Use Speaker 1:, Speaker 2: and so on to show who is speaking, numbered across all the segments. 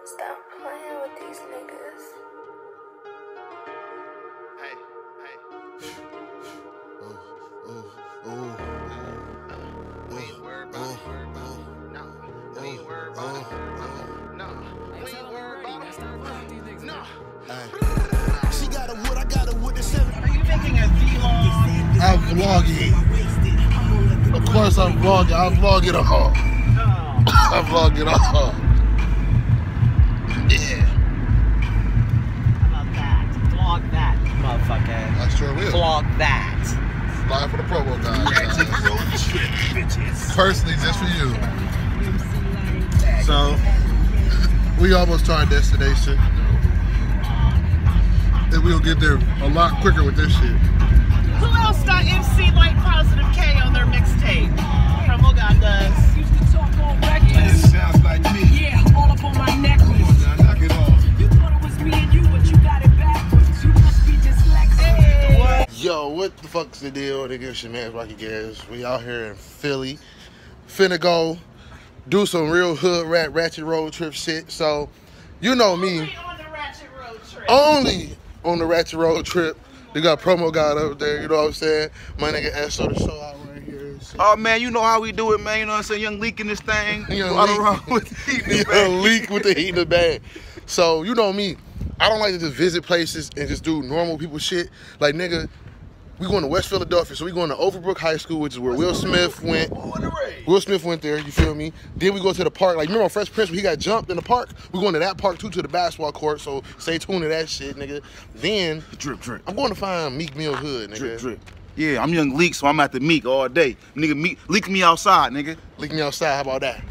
Speaker 1: Stop playing with these niggas.
Speaker 2: Hey, hey. We ain't worried about it. No, we ain't worried about it. No, we ain't worried about it. No.
Speaker 3: She got a wood, I got a wood.
Speaker 4: Are you making a vlog?
Speaker 3: I'm vlogging. Of course I'm vlogging. I vlog it all.
Speaker 4: No.
Speaker 3: I vlog it all. Yeah.
Speaker 4: How about that? Vlog that, motherfucker.
Speaker 3: I sure will.
Speaker 4: Vlog that.
Speaker 3: Live for the promo guys. Personally, just for you. So, we almost to our destination. And we'll get there a lot quicker with this shit.
Speaker 4: Who else got MC Light Positive K on their mixtape? Promo God does.
Speaker 5: It sounds like me.
Speaker 6: Yeah, all up on my necklace.
Speaker 5: Come on now, knock it off.
Speaker 6: You thought it was me and you, but you got it backwards. You must be dyslexic.
Speaker 4: What?
Speaker 3: Yo, what the fuck's the deal? Nigga, it's your man Rocky Gas. We out here in Philly. Finna go do some real hood ratchet road trip shit. So, you know me.
Speaker 4: Only on the Ratchet road trip.
Speaker 3: Only on the ratchet road trip. They got promo guy up there, you know what I'm saying? My nigga S.O. the show out right here.
Speaker 2: Oh man, you know how we do it, man. You know what I'm saying? Young Leak in this thing.
Speaker 3: Young
Speaker 2: Right
Speaker 3: Leak.
Speaker 2: around with the heat in the
Speaker 3: Young
Speaker 2: bag.
Speaker 3: Leak with the heat in the bag. So, you know me. I don't like to just visit places and just do normal people shit. Like, nigga, we going to West Philadelphia, so we going to Overbrook High School, which is where Will Smith went. Will Smith went there, you feel me? Then we go to the park. Like, remember on Fresh Prince when he got jumped in the park? We going to that park too, to the basketball court, so stay tuned to that shit, nigga. Then,
Speaker 2: Drip.
Speaker 3: I'm going to find Meek Mill Hood, nigga.
Speaker 2: Drip. Yeah, I'm Young Leak, so I'm at the Meek all day. Nigga, leak me outside, nigga.
Speaker 3: Leak me outside, how about that?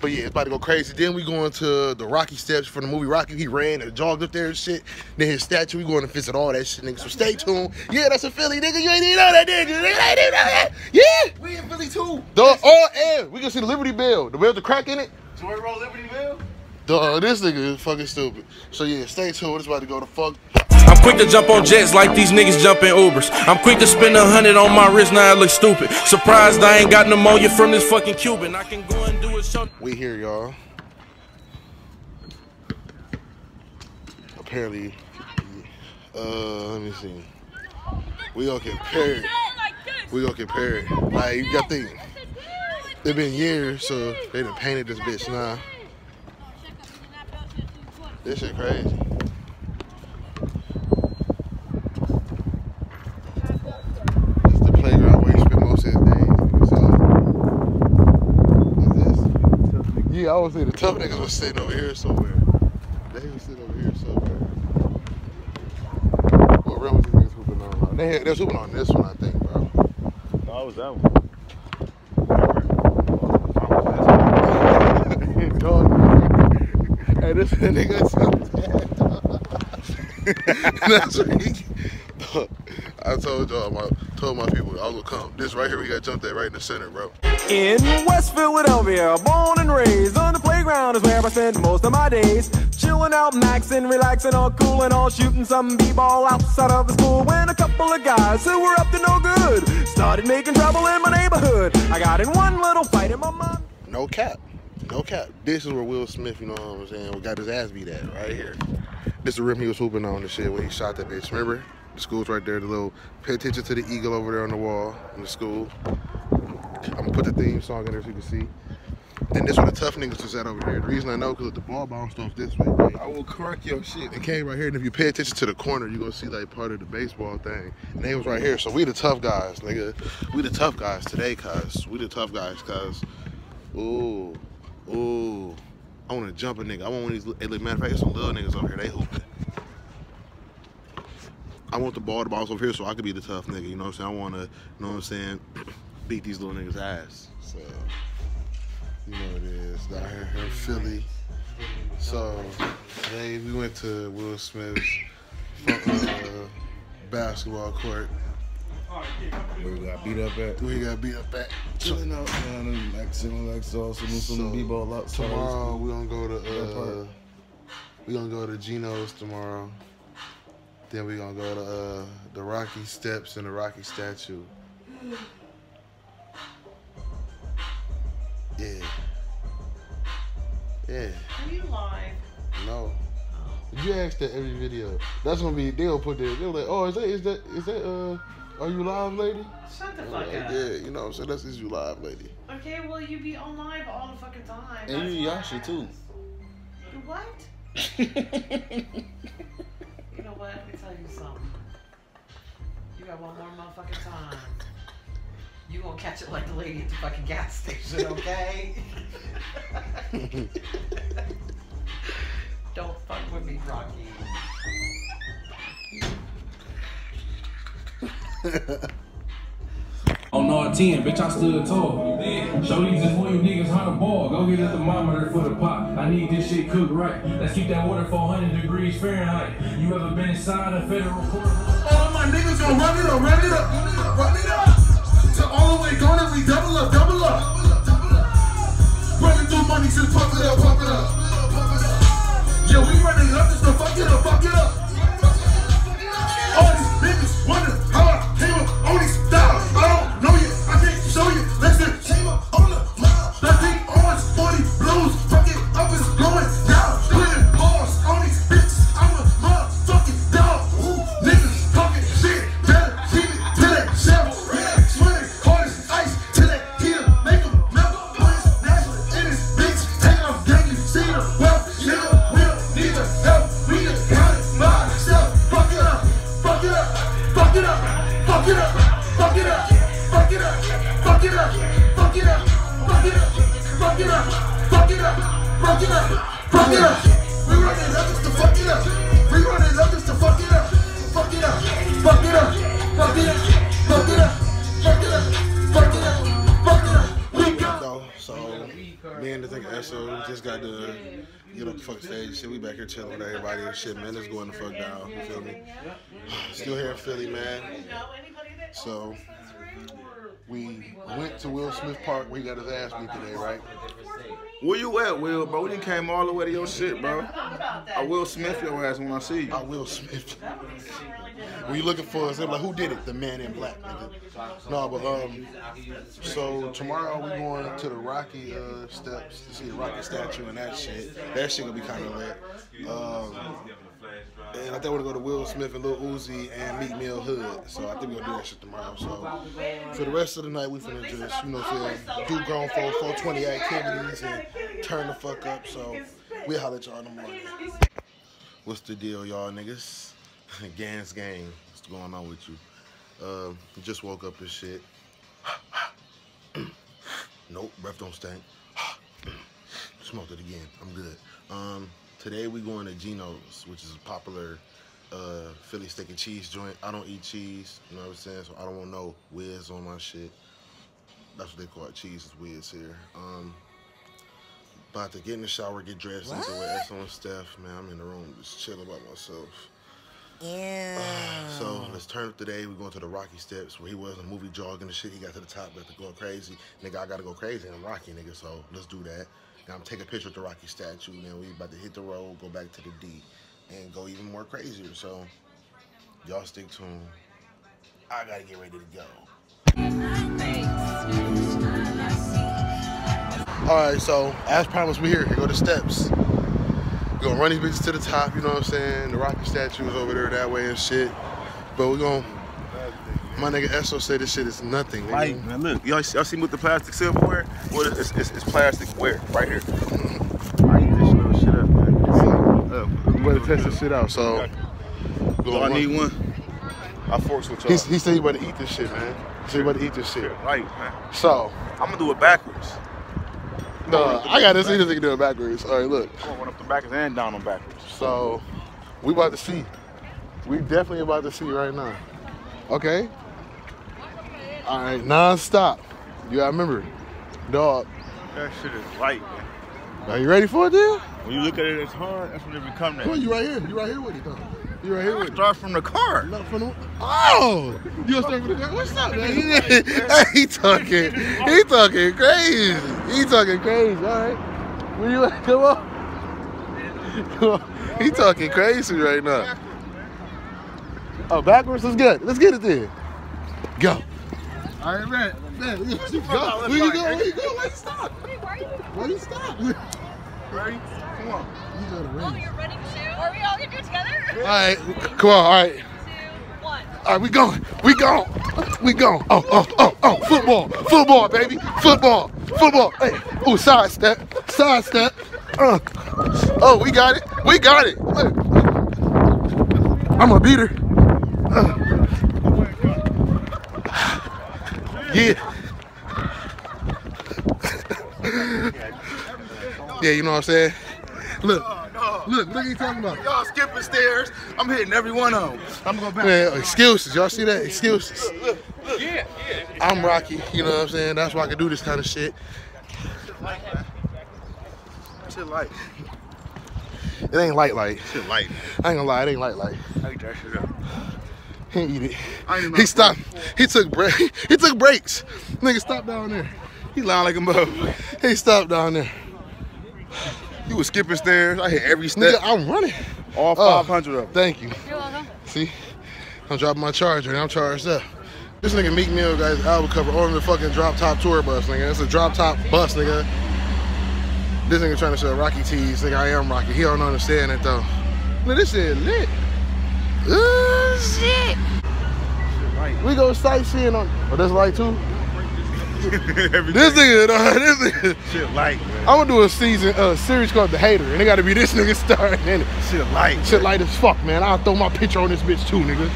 Speaker 3: But yeah, it's about to go crazy. Then we going to the Rocky steps for the movie Rocky. He ran and jogged up there and shit. Then his statue, we going to visit all that shit, nigga. So stay tuned. Yeah, that's a Philly, nigga. You ain't even know that, nigga. You ain't even know that. Yeah.
Speaker 2: We in Philly too.
Speaker 3: And we can see the Liberty Bell. The bell with the crack in it.
Speaker 2: Joy Road Libertyville?
Speaker 3: Duh, this nigga is fucking stupid. So yeah, stay tuned. It's about to go to fuck.
Speaker 7: I'm quick to jump on jets like these niggas jump in Ubers. I'm quick to spend 100 on my wrist, now I look stupid. Surprised I ain't got pneumonia from this fucking Cuban. I can go and do a show.
Speaker 3: We here, y'all. Apparently, let me see. We gonna compare it. Like, you gotta think. It's been years, so they done painted this bitch now. This shit crazy. It's the playground where he spent most of his days. What's this? Yeah, I would say the tough niggas was sitting over here somewhere. They was sitting over here somewhere. What realm was these niggas hooping on? They was hooping on this one, I think, bro.
Speaker 2: No, it was that one.
Speaker 3: Hey, this nigga That's right. I told y'all, told my people, I was gonna come. This right here, we got jumped at right in the center, bro.
Speaker 8: In West Philadelphia, born and raised on the playground is where I spend most of my days. Chilling out, maxing, relaxing, all cool and all shooting some b-ball outside of the school. When a couple of guys who were up to no good started making trouble in my neighborhood. I got in one little fight in my mom.
Speaker 3: No cap. No cap. This is where Will Smith, you know what I'm saying, got his ass beat at, right here. This is the rim he was hooping on and shit when he shot that bitch. Remember? The school's right there, the little, pay attention to the eagle over there on the wall in the school. I'm gonna put the theme song in there so you can see. Then this where the tough niggas was at over here. The reason I know, because the ball bounced off this way, right?
Speaker 2: I will correct your shit.
Speaker 3: It came right here, and if you pay attention to the corner, you're gonna see like part of the baseball thing. And they was right here, so we the tough guys, nigga. We the tough guys today, cuz. We the tough guys, cuz. Ooh. I wanna jump a nigga. I want one of these, matter of fact, there's some little niggas over here, they hooping. I want the ball to bounce over here so I could be the tough nigga, you know what I'm saying? I wanna, you know what I'm saying, beat these little niggas' ass. So, you know what it is, down here in Philly. So, today we went to Will Smith's basketball court.
Speaker 5: Where we got beat up at?
Speaker 3: We got beat up at.
Speaker 5: Chilling out, man. Like sauce and some b-ball outside.
Speaker 3: Tomorrow we gonna go to Gino's tomorrow. Then we gonna go to the Rocky Steps and the Rocky statue. Yeah.
Speaker 4: Are you live?
Speaker 3: No. You ask that every video. That's gonna be. They'll put that. They'll like, oh, is that? Are you live, lady?
Speaker 4: Shut the fuck
Speaker 3: like,
Speaker 4: up.
Speaker 3: Yeah, you know what I'm saying? That's is you live, lady.
Speaker 4: Okay, well you be on live all the fucking time.
Speaker 5: And you Yasha too.
Speaker 4: You what? You know what? Let me tell you something. You got one more motherfucking time. You gonna catch it like the lady at the fucking gas station, okay? Don't fuck with me, Rocky.
Speaker 7: On no 10, bitch, I stood tall. Show these just for you niggas how to ball. Go get a thermometer for the pot. I need this shit cooked right. Let's keep that water 400 degrees Fahrenheit. You ever been inside a federal court?
Speaker 9: All my niggas gon' run it up, run it up, run it up. To all the way gone and we double up, double up. Running through money, just pump it up, pump it up. Yo, we running up just to fuck it up, fuck it up. All these niggas wonder how I came up on these styles. I don't know you, I can't show you. Let's just came up on the mile. That thing orange, 40 blues, fuck it up, it's going down. Putting paws on these bitches, I'm a motherfucking dog. Ooh, niggas talking shit, better keep it to that shelf. Yeah, sweating hard as ice to that heater, make them melt. When it's natural in this bitch, hang off gang, you see the wealth. Nigga, we don't need the help, we just got it by ourselves. Fuck it up, fuck it up, fuck it up, fuck it up, fuck it up, fuck it up, fuck it up, fuck it up, fuck it up, fuck it up, fuck it up, fuck it up, fuck it up. We running up just to fuck it up. We running up just to fuck it up. Fuck it up, fuck it up, fuck it up, fuck it up, fuck it up, fuck it up, fuck it up. We go.
Speaker 3: So me and the thing SO just got to get up the fuck stage. Shit, we back here chilling with everybody and shit, man. It's going the fuck down. You feel me? Still here in Philly, man. So we went to Will Smith Park where he got his ass beat today, right?
Speaker 5: Where you at, Will, bro? We done came all the way to your shit, bro. I Will Smith your ass when I see you.
Speaker 3: I Will Smith. When you looking for us, they're like, who did it? The Man in Black, nigga. No, but so tomorrow we going to the Rocky steps to see the Rocky statue and that shit. That shit gonna be kind of lit. And I think we're gonna go to Will Smith and Lil Uzi and Meek Mill Hood. So I think we're gonna do that shit tomorrow. So for the rest of the night, we finna just, you know what I'm saying, do grown folks 420 activities and turn the fuck up. So we'll holler at y'all in the morning. What's the deal, y'all niggas? Gans gang, what's going on with you? Just woke up and shit. Nope, breath don't stink. Smoked it again, I'm good. Today we going to Geno's, which is a popular Philly steak and cheese joint. I don't eat cheese, you know what I'm saying? So I don't want no whiz on my shit. That's what they call it, cheese is whiz here. About to get in the shower, get dressed, and go with X on Steph. Man, I'm in the room just chilling by myself.
Speaker 10: Yeah.
Speaker 3: So let's turn up today. We're going to the Rocky steps where he was in a movie jogging and shit. He got to the top, got to go crazy. Nigga, I got to go crazy and I'm Rocky, nigga. So let's do that. Now I'm taking a picture with the Rocky statue. Then we about to hit the road, go back to the D, and go even more crazier. So y'all stick tuned. I got to get ready to go. All right, so as promised, we're here. Here go the steps. We're gonna run these bitches to the top, you know what I'm saying? The Rocky statue is over there that way and shit. But we're gonna, my nigga Esso said this shit is nothing. Nigga.
Speaker 5: Like, man, look, y'all see with the plastic silverware? Well, it's plastic ware right here. I eat this little shit up, man.
Speaker 3: We better test this shit out, so.
Speaker 5: Do I need one? I forks with y'all.
Speaker 3: He said you better eat this shit, man. He said you better eat this shit.
Speaker 5: Right, man.
Speaker 3: So.
Speaker 5: I'm gonna do it backwards.
Speaker 3: No, I gotta see this nigga do it backwards. All right, look.
Speaker 5: I'm gonna run up the backwards and down on backwards.
Speaker 3: So, we about to see. We definitely about to see right now. Okay? All right, non-stop. You gotta remember, dog.
Speaker 5: That shit is light, man.
Speaker 3: Are you ready for it, then?
Speaker 5: When you look at it, it's hard. That's when it becomes that.
Speaker 3: Come on, you right here. You right here with it, though. You right here with it.
Speaker 5: Start from the car.
Speaker 3: Not from the. Oh! You gonna start from the car? What's up, man? He talking crazy. He talking crazy. All right. Where you at? Come on. Come on. He talking crazy right now. Oh, backwards? Let's get it. Let's get it then. Go. All right, man. Man, where you go? Where you go? Where you stop?
Speaker 10: Wait, why are you?
Speaker 3: Where you stop?
Speaker 5: Ready?
Speaker 3: Come on. You got to race.
Speaker 11: Oh, you're running too? Are we all gonna do it together?
Speaker 3: All right, come on, all right.
Speaker 11: 2, 1.
Speaker 3: All right, we going. Oh, football, baby, football. Hey, ooh, sidestep. Oh, we got it. Look. I'm a beater. Yeah. Yeah, you know what I'm saying? Look what you talking about?
Speaker 5: Y'all skipping stairs. I'm hitting every one of them. I'm going back.
Speaker 3: Man, excuses. Y'all see that? Excuses.
Speaker 5: Look. Yeah.
Speaker 3: I'm Rocky, you know what I'm saying? That's why I can do this kind of shit.
Speaker 5: Shit light.
Speaker 3: It ain't light.
Speaker 5: Shit light.
Speaker 3: I ain't gonna lie, it ain't light.
Speaker 5: I eat that shit up.
Speaker 3: He ain't eat it.
Speaker 5: He
Speaker 3: stopped. He took breaks. Nigga, stop down there.
Speaker 5: He lying like a mug.
Speaker 3: He stopped down there.
Speaker 5: You was skipping stairs. I hit every step.
Speaker 3: Nigga, I'm running.
Speaker 5: All 500 of them.
Speaker 3: Thank you.
Speaker 11: You're welcome.
Speaker 3: See? I'm dropping my charger and I'm charged up. This nigga Meek Mill got his album cover on the fucking drop top tour bus, nigga. It's a drop top bus, nigga. This nigga trying to sell Rocky tees. Nigga, I am Rocky. He don't understand it though. Look, this shit lit. Ooh, shit. We go sightseeing on. Oh, that's light too? This nigga.
Speaker 5: Shit light, man.
Speaker 3: I'm gonna do a series called The Hater, and it gotta be this nigga starring in it.
Speaker 5: Shit light.
Speaker 3: Shit light as fuck, man. I'll throw my picture on this bitch too, nigga.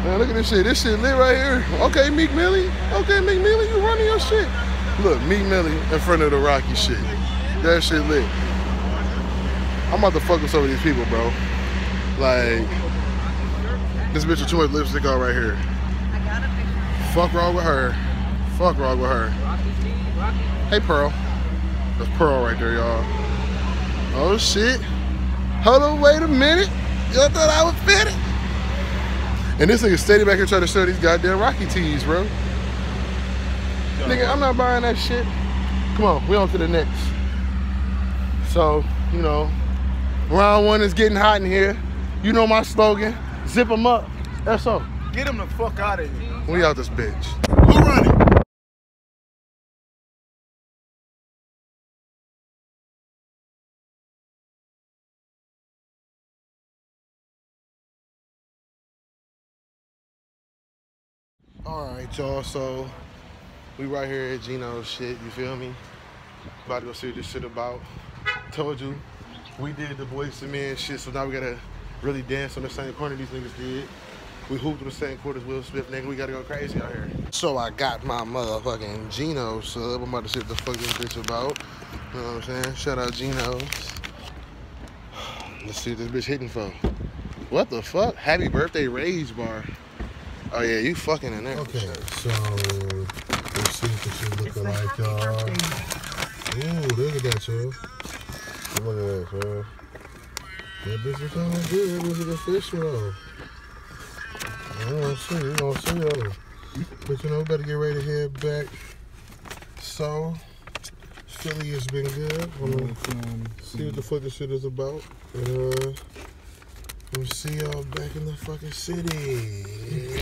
Speaker 3: Man, look at this shit. This shit lit right here. Okay, Meek Millie. You running your shit. Look, Meek Millie in front of the Rocky shit. That shit lit. I'm about to fuck with some of these people, bro. Like, this bitch with too much lipstick on right here. Fuck wrong with her. Hey, Pearl. That's Pearl right there, y'all. Oh, shit. Hold on, wait a minute. Y'all thought I was fitted? And this nigga steady back here trying to sell these goddamn Rocky tees, bro. Nigga, I'm not buying that shit. Come on, we on to the next. So, you know, round one is getting hot in here. You know my slogan, zip them up. That's all.
Speaker 5: Get him the fuck out of here.
Speaker 3: We out this bitch.
Speaker 5: Who running?
Speaker 3: Alright, y'all, so we right here at Gino's shit, you feel me? About to go see what this shit about. Told you, we did the Boys to Men shit, so now we gotta really dance on the same corner these niggas did. We hooped in the same court as Will Smith, nigga. We gotta go crazy out here. So I got my motherfucking Gino sub. I'm about to see what the fuck this bitch about. You know what I'm saying? Shout out Gino's. Let's see what this bitch hitting for. What the fuck? Happy birthday Rage Bar. Oh yeah, you fucking in there. Okay, so let's see what this shit looking like, y'all. Ooh, look at that, y'all. Look at that, y'all. That bitch is looking good. That bitch is a fish roll. We gonna see, y'all. But you know, we better get ready to head back. So, Philly has been good. I'm gonna see what the fuck this shit is about. And we'll see y'all back in the fucking city.